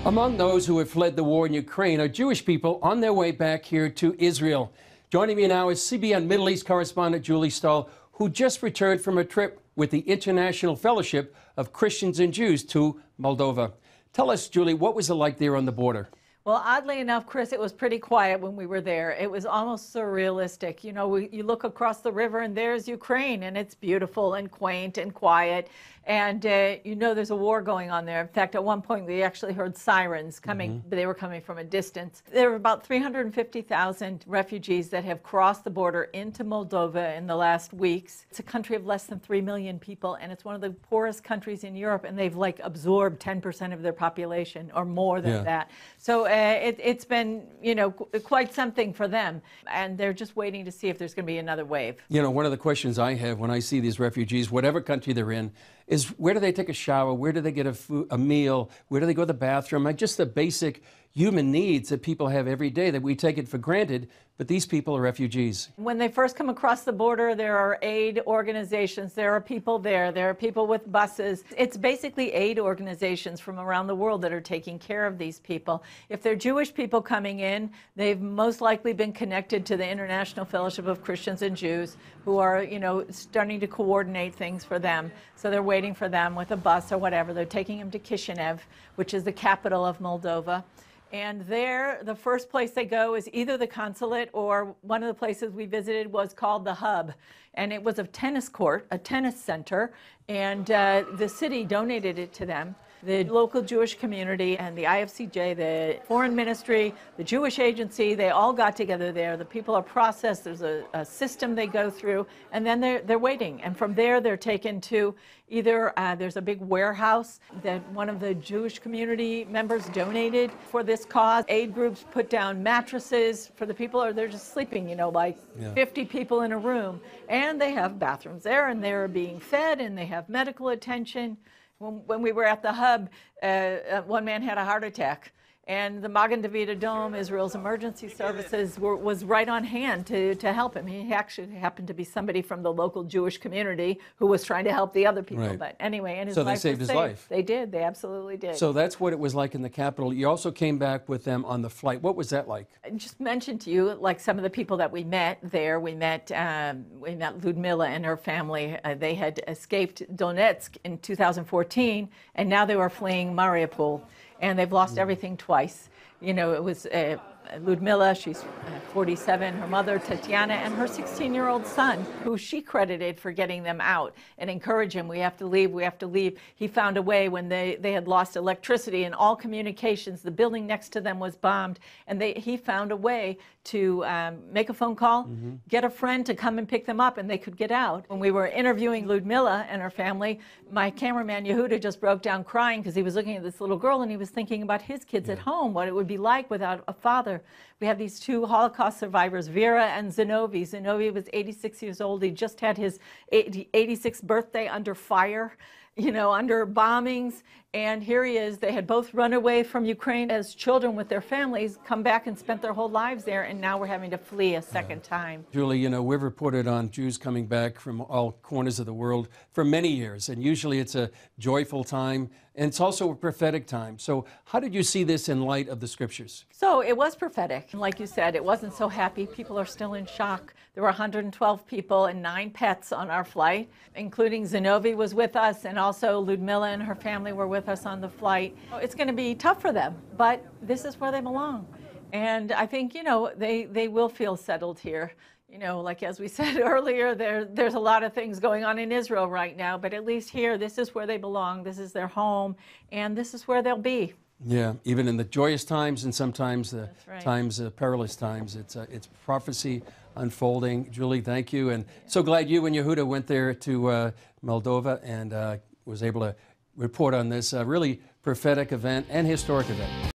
Among those who have fled the war in Ukraine are Jewish people on their way back here to Israel. Joining me now is CBN Middle East correspondent Julie Stahl, who just returned from a trip with the International Fellowship of Christians and Jews to Moldova. Tell us, Julie, what was it like there on the border? Well, oddly enough, Chris, it was pretty quiet when we were there. It was almost surrealistic. You know, you look across the river and there's Ukraine, and it's beautiful and quaint and quiet. And you know there's a war going on there. In fact, at one point we actually heard sirens coming, but they were coming from a distance. There were about 350,000 refugees that have crossed the border into Moldova in the last weeks. It's a country of less than 3 million people, and it's one of the poorest countries in Europe, and they've like absorbed 10% of their population or more than that. So it's been, you know, quite something for them, and they're just waiting to see if there's going to be another wave. You know, one of the questions I have when I see these refugees, whatever country they're in, is where do they take a shower? Where do they get a meal? Where do they go to the bathroom? Like just the basic human needs that people have every day that we take it for granted, but these people are refugees. When they first come across the border, there are aid organizations, there are people there are people with buses. It's basically aid organizations from around the world that are taking care of these people. If they're Jewish people coming in, they've most likely been connected to the International Fellowship of Christians and Jews, who are, you know, starting to coordinate things for them. So they're waiting for them with a bus or whatever. They're taking them to Chisinau, which is the capital of Moldova. And there, the first place they go is either the consulate, or one of the places we visited was called the Hub. And it was a tennis court, a tennis center, and the city donated it to them. The local Jewish community and the IFCJ, the foreign ministry, the Jewish agency, they all got together there. The people are processed. There's a system they go through, and then they're waiting. And from there, they're taken to either there's a big warehouse that one of the Jewish community members donated for this cause. Aid groups put down mattresses for the people, or they're just sleeping, you know, like 50 people in a room. And they have bathrooms there, and they're being fed, and they have medical attention. When we were at the Hub, one man had a heart attack, and the Magen David Adom, Israel's emergency services, was right on hand to help him. He actually happened to be somebody from the local Jewish community who was trying to help the other people. Right. But anyway, and his life was saved. So they saved his life. They did. They absolutely did. So that's what it was like in the capital. You also came back with them on the flight. What was that like? I just mentioned to you, like some of the people that we met there. We met Ludmila and her family. They had escaped Donetsk in 2014, and now they were fleeing Mariupol. And they've lost everything twice. You know, it was Ludmila, she's 47, her mother, Tatiana, and her 16-year-old son, who she credited for getting them out and encouraged him, we have to leave, we have to leave. He found a way when they had lost electricity and all communications. The building next to them was bombed, and he found a way to make a phone call, get a friend to come and pick them up, and they could get out. When we were interviewing Ludmila and her family, my cameraman Yehuda just broke down crying because he was looking at this little girl and he was thinking about his kids at home, what it would be like without a father. We have these two Holocaust survivors, Vera and Zinovi. Zinovi was 86 years old. He just had his 86th birthday under fire, you know, under bombings. And here he is. They had both run away from Ukraine as children with their families, come back and spent their whole lives there, and now we're having to flee a second time. Julie, you know, we've reported on Jews coming back from all corners of the world for many years, and usually it's a joyful time, and it's also a prophetic time. So how did you see this in light of the scriptures? So it was prophetic. Like you said, it wasn't so happy. People are still in shock. There were 112 people and 9 pets on our flight, including Zinovi was with us, and also Ludmila and her family were with us on the flight. It's going to be tough for them, but this is where they belong. And I think, you know, they will feel settled here. You know, like as we said earlier, there's a lot of things going on in Israel right now, but at least here, this is where they belong, this is their home, and this is where they'll be. Yeah, even in the joyous times and sometimes the perilous times, it's prophecy unfolding. Julie, thank you, and so glad you and Yehuda went there to Moldova and was able to report on this really prophetic event and historic event.